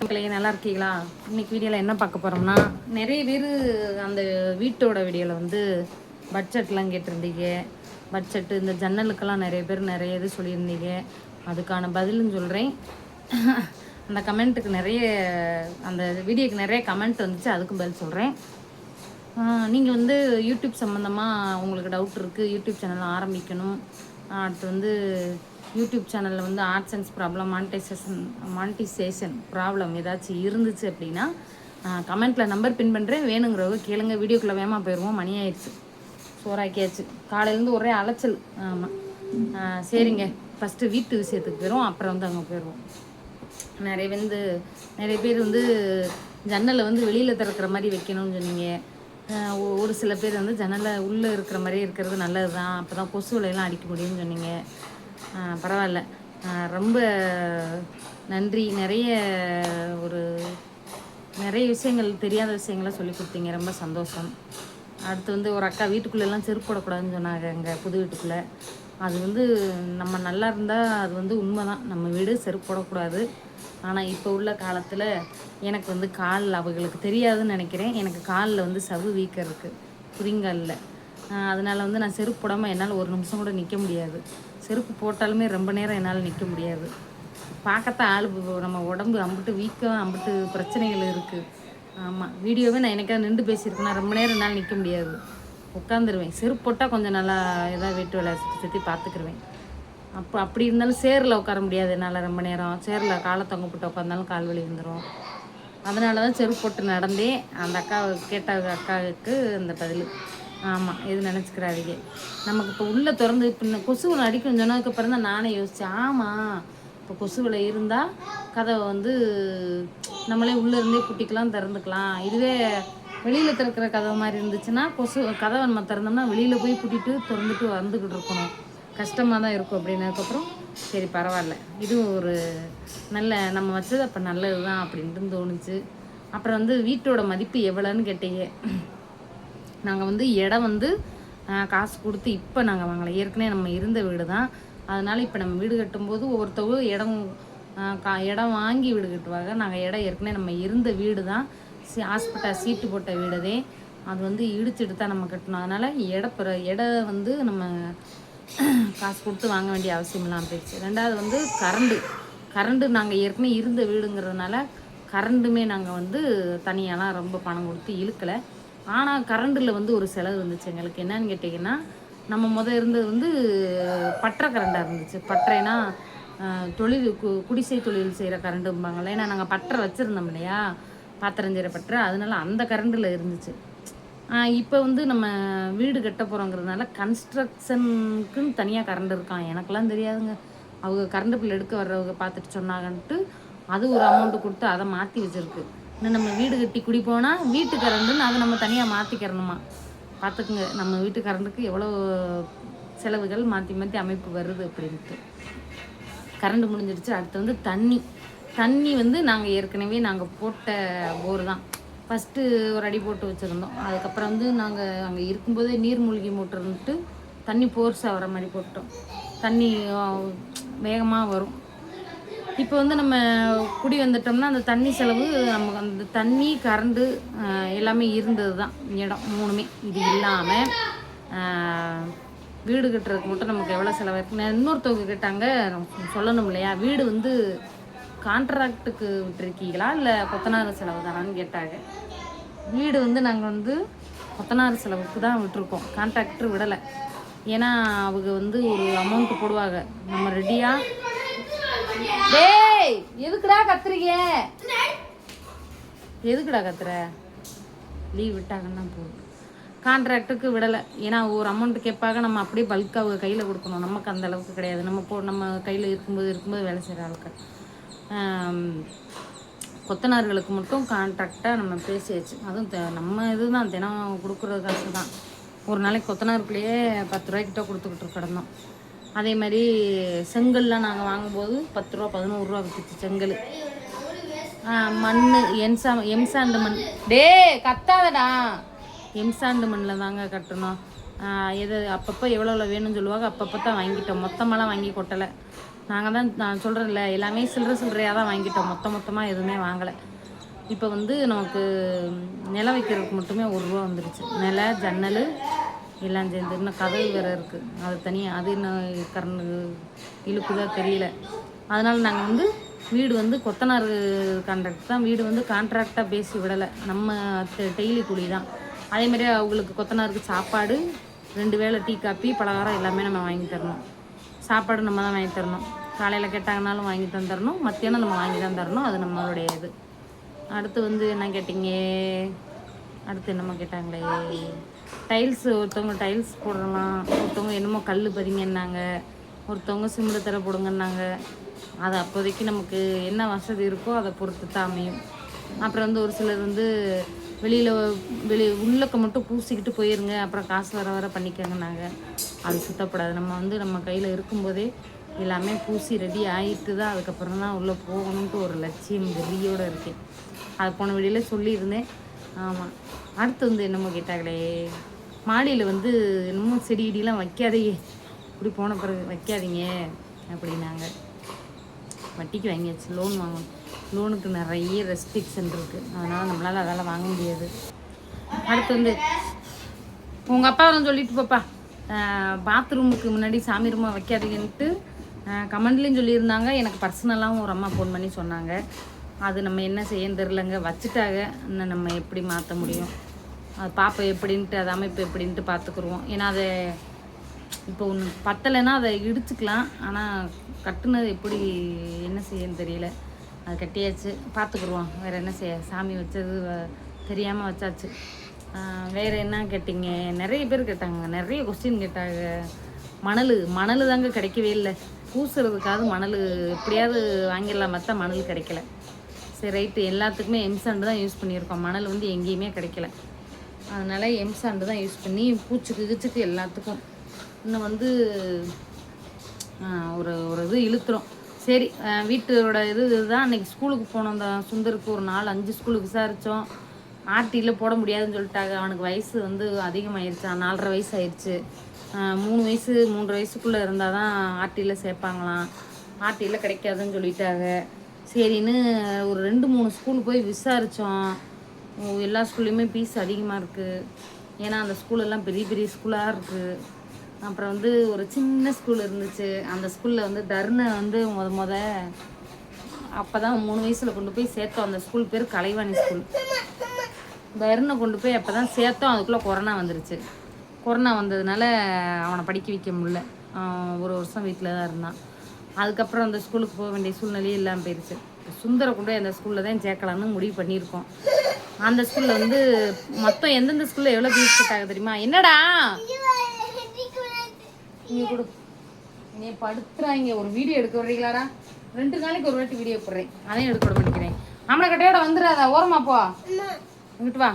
மக்களே நல்லா இருக்கீங்களா? இன்னைக்கு வீடியோவில் என்ன பார்க்க போகிறோம்னா, நிறைய பேர் அந்த வீட்டோட வீடியோவில் வந்து பட்ஜெட்லாம் கேட்டிருந்தீங்க. பட்ஜெட்டு இந்த ஜன்னலுக்கெல்லாம் நிறைய பேர் நிறைய இது சொல்லியிருந்தீங்க. அதுக்கான பதிலும் சொல்கிறேன். அந்த கமெண்ட்டுக்கு நிறைய அந்த வீடியோக்கு நிறைய கமெண்ட் வந்துச்சு, அதுக்கும் பதில் சொல்கிறேன். நீங்கள் வந்து யூடியூப் சம்மந்தமாக உங்களுக்கு டவுட் இருக்குது, யூடியூப் சேனல் ஆரம்பிக்கணும், அடுத்து வந்து யூடியூப் சேனலில் வந்து ஆட்சன்ஸ் ப்ராப்ளம், மானிட்டைசேஷன் ப்ராப்ளம் ஏதாச்சும் இருந்துச்சு அப்படின்னா கமெண்ட்டில் நம்பர் பின் பண்ணுறேன், வேணுங்கிறவங்க கேளுங்க. வீடியோக்குள்ளே வேகமாக போயிடுவோம், மணி ஆயிடுச்சு, சோறாக்கியாச்சு, காலையிலேருந்து ஒரே அலைச்சல். ஆமாம், சரிங்க, ஃபஸ்ட்டு வீட்டு விஷயத்துக்கு போயிடுவோம், அப்புறம் வந்து அங்கே போயிடுவோம். நிறைய பேர் வந்து ஜன்னலை வந்து வெளியில் திறக்கிற மாதிரி வைக்கணும்னு சொன்னீங்க. ஒரு சில பேர் வந்து ஜன்னலை உள்ளே இருக்கிற மாதிரி இருக்கிறது நல்லது தான், அப்போ தான் கொசு வலையெல்லாம் அடிக்க முடியும்னு சொன்னீங்க. பரவாயில்ல, ரொம்ப நன்றி. நிறைய விஷயங்கள், தெரியாத விஷயங்களை சொல்லி கொடுத்தீங்க, ரொம்ப சந்தோஷம். அடுத்து வந்து ஒரு அக்கா வீட்டுக்குள்ளெல்லாம் செருப்பு போடக்கூடாதுன்னு சொன்னாங்க, எங்கள் புது வீட்டுக்குள்ளே. அது வந்து நம்ம நல்லா இருந்தால் அது வந்து உண்மை தான், நம்ம வீடு செருப்பு போடக்கூடாது. ஆனால் இப்போ உள்ள காலத்தில் எனக்கு வந்து காலில் அவங்களுக்கு தெரியாதுன்னு நினைக்கிறேன், எனக்கு காலில் வந்து சவ்வு வீக்கம் இருக்குது, புரிங்காலில். அதனால் வந்து நான் செருப்பு போடாமல் என்னால் ஒரு நிமிஷம் கூட நிற்க முடியாது. செருப்பு போட்டாலுமே ரொம்ப நேரம் என்னால் நிற்க முடியாது. பார்க்கத்தான் ஆள், நம்ம உடம்பு அம்பிட்டு வீக்கம், அம்பிட்டு பிரச்சனைகள் இருக்குது. ஆமாம், வீடியோவே நான் எனக்காக நின்று பேசியிருக்கேன்னா ரொம்ப நேரம் என்னால் நிற்க முடியாது, உட்காந்துருவேன். செருப்பு போட்டால் கொஞ்சம் நல்லா ஏதாவது வீட்டு வேலை சுற்றி பார்த்துக்கிடுவேன். அப்படி இருந்தாலும் சேரில் உட்கார முடியாது என்னால் ரொம்ப நேரம். சேரில் காலை தொங்க போட்டு உட்காந்தாலும் கால் வலி வந்துடும். அதனால தான் செருப்பு போட்டு நடந்தேன். அந்த அக்காவுக்கு இந்த பதில். ஆமாம், எது நினச்சிக்கிறாதீங்க. நமக்கு இப்போ உள்ளே திறந்து இப்போ கொசுவில் அடிக்கணும் சொன்னதுக்கப்புறம் தான் நானே யோசித்தேன். ஆமாம், இப்போ கொசுவில் இருந்தால் கதவை வந்து நம்மளே உள்ளேருந்தே குட்டிக்கலாம், திறந்துக்கலாம். இதுவே வெளியில் திறக்கிற கதவை மாதிரி இருந்துச்சுன்னா கதவை நம்ம திறந்தோம்னா வெளியில் போய் கூட்டிகிட்டு திறந்துட்டு வந்துக்கிட்டு இருக்கணும், கஷ்டமாக தான் இருக்கும். அப்படின்னதுக்கப்புறம் சரி பரவாயில்ல, இதுவும் ஒரு நல்ல, நம்ம வச்சது அப்போ நல்லது தான் அப்படின்ட்டு தோணுச்சு. அப்புறம் வந்து வீட்டோட மதிப்பு எவ்வளோன்னு கேட்டீங்க. நாங்கள் வந்து இடம் வந்து காசு கொடுத்து இப்போ நாங்கள் வாங்கலை, ஏற்கனவே நம்ம இருந்த வீடு தான். அதனால் இப்போ நம்ம வீடு கட்டும்போது ஒவ்வொருத்தவங்க இடம் வாங்கி வீடு கட்டுவாங்க. நாங்கள் இடம் ஏற்கனவே நம்ம இருந்த வீடு தான், ஹாஸ்பிட்டல் சீட்டு போட்ட வீடதே. அது வந்து இடிச்சுட்டு தான் நம்ம கட்டணும். அதனால் இடம் வந்து நம்ம காசு கொடுத்து வாங்க வேண்டிய அவசியமெல்லாம் போயிடுச்சு. ரெண்டாவது வந்து கரண்டு நாங்கள் ஏற்கனவே இருந்த வீடுங்கிறதுனால கரண்டுமே நாங்கள் வந்து தனியாலாம் ரொம்ப பணம் கொடுத்து இழுக்கலை. ஆனால் கரண்டில் வந்து ஒரு செலவு இருந்துச்சு எங்களுக்கு. என்னன்னு கேட்டிங்கன்னா, நம்ம இருந்தது வந்து பற்ற கரண்டாக இருந்துச்சு. பற்றைனா குடிசை தொழில் செய்கிற கரண்டும்பாங்களே. ஏன்னா நாங்கள் பற்றை வச்சுருந்தோம் இல்லையா, பாத்திரம் செய்கிற பற்றை, அதனால அந்த கரண்டில் இருந்துச்சு. இப்போ வந்து நம்ம வீடு கட்ட போகிறோங்கிறதுனால கன்ஸ்ட்ரக்ஷனுக்குன்னு தனியாக கரண்ட் இருக்கான். எனக்கெல்லாம் தெரியாதுங்க, அவங்க கரண்ட் பில் எடுக்க வர்றவங்க பார்த்துட்டு சொன்னாங்கன்ட்டு அது ஒரு அமௌண்ட்டு கொடுத்து அதை மாற்றி வச்சுருக்கு. இன்னும் நம்ம வீடு கட்டி குடி போனால் வீட்டு கரண்டுன்னு அதை நம்ம தனியாக மாற்றிக்கிறணுமா. பார்த்துக்குங்க, நம்ம வீட்டு கரண்டுக்கு எவ்வளோ செலவுகள் மாற்றி அமைப்பு வருது அப்படின்ட்டு. கரண்டு முடிஞ்சிடுச்சு. அடுத்து வந்து தண்ணி வந்து நாங்கள் ஏற்கனவே போட்ட போர் தான். ஃபஸ்ட்டு ஒரு அடி போட்டு வச்சுருந்தோம். அதுக்கப்புறம் வந்து நாங்கள் அங்கே இருக்கும்போதே நீர்மூழ்கி மோட்டர்ன்ட்டு தண்ணி போர்ஸாக வர மாதிரி போட்டோம். தண்ணி வேகமாக வரும். இப்போ வந்து நம்ம குடி வந்துட்டோம்னா அந்த தண்ணி செலவு நமக்கு, அந்த தண்ணி கரண்டு எல்லாமே இருந்தது தான், இடம் மூணுமே. இது இல்லாமல் வீடு கட்டுறதுக்கு மட்டும் நமக்கு எவ்வளோ செலவு இருக்குன்னு இன்னொருத்தவங்க கேட்டாங்க, சொல்லணும் இல்லையா. வீடு வந்து கான்ட்ராக்டுக்கு விட்டுருக்கீங்களா இல்லை கொத்தனார் செலவு தானான்னு கேட்டாங்க. வீடு வந்து நாங்கள் வந்து கொத்தனார் செலவுக்கு தான் விட்டுருக்கோம், கான்ட்ராக்டர் விடலை. ஏன்னா அவங்க வந்து ஒரு அமௌண்ட்டு போடுவாங்க, நம்ம ரெடியாக. டேய், எதுக்குடா கத்துறீங்க? எதுக்குடா கத்துற? லீவ் விட்டாங்கன்னா போதும். கான்ட்ராக்டுக்கு விடலை, ஏன்னா ஒரு அமௌண்ட்டு கேட்பாங்க, நம்ம அப்படியே பல்காக அவங்க கையில் கொடுக்கணும். நமக்கு அந்த அளவுக்கு கிடையாது, நம்ம கையில் இருக்கும்போது வேலை செய்கிற ஆளுக்கு. கொத்தனார்களுக்கு மட்டும் கான்ட்ராக்டாக நம்ம பேசியாச்சு. அதுவும் நம்ம இதுதான் தினம் கொடுக்குற காசு தான். ஒரு நாளைக்கு கொத்தனாருக்குள்ளேயே 10 ரூபாய்க்கிட்ட கொடுத்துக்கிட்டு கிடந்தோம். அதே மாதிரி செங்கல்லாம் நாங்கள் வாங்கும்போது 10 ரூபா 11 ரூபா விற்றுச்சு செங்கல். மண் எம்சாண்டு மண். டே கத்தாதடா, எம்சாண்டு மண்ணில் தாங்க கட்டணும். எது அப்பப்போ எவ்வளோ வேணும்னு சொல்லுவாங்க, அப்பப்போ தான் வாங்கிட்டோம், மொத்தமெல்லாம் வாங்கி கொட்டலை. நாங்கள் தான் நான் சொல்கிறேன்ல எல்லாமே சில்லறையாக தான் வாங்கிட்டோம், மொத்தமாக எதுவுமே வாங்கலை. இப்போ வந்து நமக்கு நிலம் வைக்கிறதுக்கு மட்டுமே ₹1 வந்துடுச்சு. நில ஜன்னல் எல்லாம் சேர்ந்து, இன்னும் கதவு வேறு இருக்குது, அது தனியாக, அது இன்னும் கரண்டு இழுக்குதா தெரியல. அதனால் நாங்கள் வந்து வீடு வந்து கொத்தனார் கான்ட்ராக்ட் தான், வீடு வந்து கான்ட்ராக்டாக பேசி விடலை, நம்ம டெய்லி கூலி தான். அதேமாதிரி அவங்களுக்கு கொத்தனாருக்கு சாப்பாடு 2 வேளை டீ காப்பி பலகாரம் எல்லாமே நம்ம வாங்கி தரணும். சாப்பாடு நம்ம தான் வாங்கி தரணும், காலையில் கேட்டாங்கனாலும் வாங்கி தந்துடணும், மத்தியானம் நம்ம வாங்கி தான் தரணும், அது நம்மளுடைய இது. அடுத்து வந்து என்ன கேட்டிங்க, அடுத்து என்னமோ கேட்டாங்களே, டைல்ஸு, ஒருத்தவங்க டைல்ஸ் போடலாம், ஒருத்தவங்க என்னமோ கல் பதிங்கன்னாங்க, ஒருத்தவங்க சிமெண்ட் தர போடுங்கன்னாங்க. அது அப்போதைக்கு நமக்கு என்ன வசதி இருக்கோ அதை பொறுத்து தான் அமையும். அப்புறம் வந்து ஒரு சிலர் வந்து உள்ளக்க மட்டும் பூசிக்கிட்டு போயிருங்க, அப்புறம் காசு வர பண்ணிக்கங்கன்னாங்க. அது சுத்தப்படாது. நம்ம வந்து நம்ம கையில் இருக்கும்போதே எல்லாமே பூசி ரெடி ஆகிட்டு தான் அதுக்கப்புறம் தான் உள்ளே போகணுன்ட்டு ஒரு லட்சியம் வெறியோடு இருக்கேன். அது போன வெளியில் சொல்லியிருந்தேன். ஆமாம். அடுத்து வந்து என்னமோ கேட்டாங்களே, மாடியில் வந்து என்னமோ செடி இடிலாம் வைக்காதையே, இப்படி போன பிறகு வைக்காதீங்க அப்படின்னாங்க. வட்டிக்கு வாங்கியாச்சு, லோன் வாங்கணும். லோனுக்கு நிறைய ரெஸ்ட்ரிக்ஷன் இருக்குது, அதனால் நம்மளால் அதெல்லாம் வாங்க முடியாது. அடுத்து வந்து உங்கள் அப்பா தான் சொல்லிட்டு போப்பா, பாத்ரூமுக்கு முன்னாடி சாமி ரூமாக வைக்காதீங்கன்ட்டு கமெண்ட்லேயும் சொல்லியிருந்தாங்க. எனக்கு பர்சனலாகவும் ஒரு அம்மா ஃபோன் பண்ணி சொன்னாங்க. அது நம்ம என்ன செய்யன்னு தெரிலங்க, வச்சுட்டாங்க, இன்னும் நம்ம எப்படி மாற்ற முடியும்? அது பாப்பா எப்படின்ட்டு, அது அமைப்பு எப்படின்ட்டு பார்த்துக்குருவோம். ஏன்னா அதை இப்போ ஒன்று பத்தலைன்னா அதை இடிச்சுக்கலாம், ஆனால் கட்டுனது எப்படி என்ன செய்யன்னு தெரியல. அது கட்டியாச்சு, பார்த்துக்குருவோம். வேறு என்ன செய்ய, சாமி வச்சது தெரியாமல் வச்சாச்சு. வேறு என்ன கேட்டிங்க, நிறைய பேர் கேட்டாங்க, நிறைய கொஸ்டின் கேட்டாங்க. மணல் தாங்க கிடைக்கவே இல்லை. பூசுறதுக்காவது மணல் எப்படியாவது வாங்கிடலாம், பார்த்தா மணல் கிடைக்கல. சரி ரைட்டு, எல்லாத்துக்குமே எம்சாண்டு தான் யூஸ் பண்ணியிருக்கோம், மணல் வந்து எங்கேயுமே கிடைக்கல. அதனால் எம்சாண்டு தான் யூஸ் பண்ணி பூச்சுக்கு கிச்சுக்கு எல்லாத்துக்கும் இன்னும் வந்து ஒரு இது இழுத்துரும். சரி, வீட்டோட இதுதான். அன்றைக்கி ஸ்கூலுக்கு போனோம், அந்த சுந்தருக்கு ஒரு 4-5 ஸ்கூலுக்கு விசாரித்தோம். ஆர்டியில் போட முடியாதுன்னு சொல்லிட்டாங்க. அவனுக்கு வயசு வந்து அதிகமாகிடுச்சா, 4.5 வயசு ஆயிடுச்சு. 3 வயசு 3.5 வயசுக்குள்ளே இருந்தால் தான் ஆர்டியில் சேர்ப்பாங்களாம், ஆர்டியில் கிடைக்காதுன்னு சொல்லிட்டாங்க. சரின்னு ஒரு 2-3 ஸ்கூல் போய் விசாரித்தோம். எல்லா ஸ்கூல்லையுமே ஃபீஸ் அதிகமாக இருக்குது. ஏன்னா அந்த ஸ்கூலெல்லாம் பெரிய பெரிய ஸ்கூலாக இருக்குது. அப்புறம் வந்து ஒரு சின்ன ஸ்கூல் இருந்துச்சு, அந்த ஸ்கூலில் வந்து தர்ணை வந்து அப்போ தான் 3 வயசில் கொண்டு போய் சேர்த்தோம். அந்த ஸ்கூல் பேர் கலைவாணி ஸ்கூல். தர்ணை கொண்டு போய் அப்போ தான் சேர்த்தோம். அதுக்குள்ளே கொரோனா வந்துருச்சு. கொரோனா வந்ததுனால அவனை படிக்க வைக்க முடியல. ஒரு வருஷம் வீட்டில் தான் இருந்தான். அதுக்கப்புறம் அந்த ஸ்கூலுக்கு போக வேண்டிய சூழ்நிலையே இல்லாமல் போயிடுச்சு. சுந்தரை கொண்டு போய் அந்த ஸ்கூலில் தான் சேர்க்கலான்னு முடிவு பண்ணியிருக்கோம். அந்த ஸ்கூலில் வந்து மொத்தம் எந்தெந்த ஸ்கூலில் எவ்வளோ ஃபீஸ் கேட்டாங்க தெரியுமா? என்னடா நீங்கள் கொடு, நீ படுத்துறாங்க. ஒரு வீடியோ எடுக்க வர்றீங்களாடா? 2 நாளைக்கு ஒரு வாட்டி வீடியோ போடுறேன், அதையும் எடுக்க விட மாட்டேங்கிறேன். ஆமலை கட்டையோட வந்துடாதா, ஓரமா போ, இங்கிட்டு வா.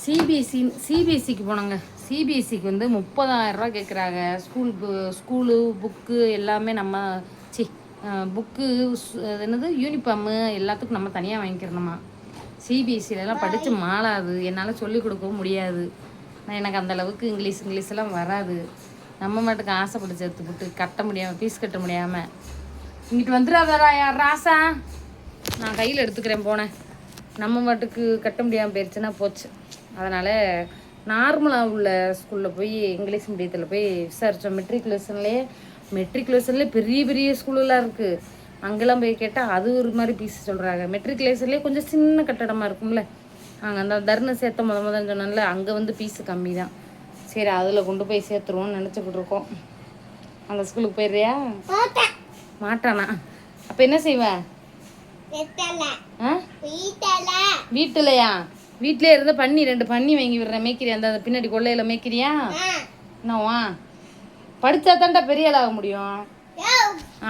சிபிஎஸ்சிக்கு போனாங்க. சிபிஎஸ்சிக்கு வந்து 30,000 ரூபா கேட்குறாங்க. ஸ்கூலு புக்கு எல்லாமே நம்ம புக்கு என்னது யூனிஃபார்மு எல்லாத்துக்கும் நம்ம தனியாக வாங்கிக்கிறணுமா. சிபிஎஸ்சிலலாம் படித்து மாளாது, என்னால் சொல்லிக் கொடுக்கவும் முடியாது. எனக்கு அந்தளவுக்கு இங்கிலீஷெல்லாம் வராது. நம்ம மாட்டுக்கு ஆசைப்பட்டு சேர்த்துப்பட்டு கட்ட முடியாமல், ஃபீஸ் கட்ட முடியாமல் இங்கிட்டு வந்துடாதா யார் ராசா, நான் கையில் எடுத்துக்கிறேன் போனேன். நம்ம மாட்டுக்கு கட்ட முடியாமல் போயிடுச்சுன்னா போச்சு. அதனால் நார்மலாக உள்ள ஸ்கூலில் போய் இங்கிலீஷ் மீடியத்தில் போய் விசாரித்தோம். மெட்ரிகுலேஷன்லேயே பெரிய பெரிய ஸ்கூலெலாம் இருக்குது. அங்கெல்லாம் போய் கேட்டால் அது ஒரு மாதிரி ஃபீஸ் சொல்கிறாங்க. மெட்ரிகுலேஷன்லேயே கொஞ்சம் சின்ன கட்டடமாக இருக்கும்ல, அங்கே அந்த தர்ணை சேர்த்த முதல்ல சொன்னால அங்கே வந்து ஃபீஸு கம்மி தான். சரி, அதில் கொண்டு போய் சேர்த்துருவோம்னு நினச்சிக்கிட்டு இருக்கோம். அந்த ஸ்கூலுக்கு போயிடுறியா? மாட்டானா? அப்போ என்ன செய்வேன்? வீட்டிலையா? வீட்டிலே இருந்த 2 பன்னி வாங்கி விடுறேன், மேய்க்கிறியா? அந்த பின்னாடி கொள்ளையில் மேய்க்கிறியா? என்னவா படித்தா தாண்டா பெரிய ஆளாக முடியும்.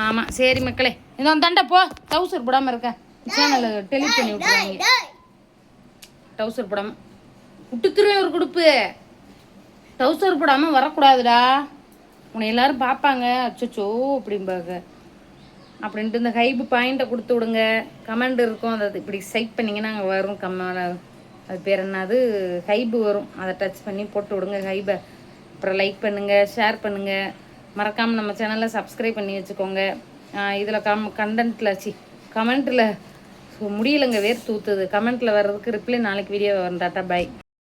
ஆமாம், சரி மக்களே, இன்னும் தாண்டா போ, டவுசர் போடாமல் இருக்க, சேனலை டெலிட் பண்ணி விட்டுருவாங்க. டவுசர் போடாமல் விட்டுத்துருவேன் ஒரு கொடுப்பு. டவுசர் போடாமல் வரக்கூடாதுடா, உன்னை எல்லோரும் பார்ப்பாங்க, அச்சோ அப்படிம்பாங்க. அப்படின்ட்டு இந்த ஹைப்பு பாயிண்ட்டை கொடுத்து விடுங்க. கமெண்ட் இருக்கும், அதை இப்படி சைட் பண்ணிங்கன்னா அங்கே வரும். அது பேர் என்னது, ஹைப்பு வரும், அதை டச் பண்ணி போட்டு விடுங்க ஹைப்பை. அப்புறம் லைக் பண்ணுங்கள், ஷேர் பண்ணுங்கள், மறக்காமல் நம்ம சேனலை சப்ஸ்கிரைப் பண்ணி வச்சுக்கோங்க. இதில் கமெண்ட்டில் முடியலைங்க, வேர்த்து ஊற்றுது. கமெண்ட்டில் வர்றதுக்கு ரிப்ளை நாளைக்கு வீடியோ வரும். Tata, by.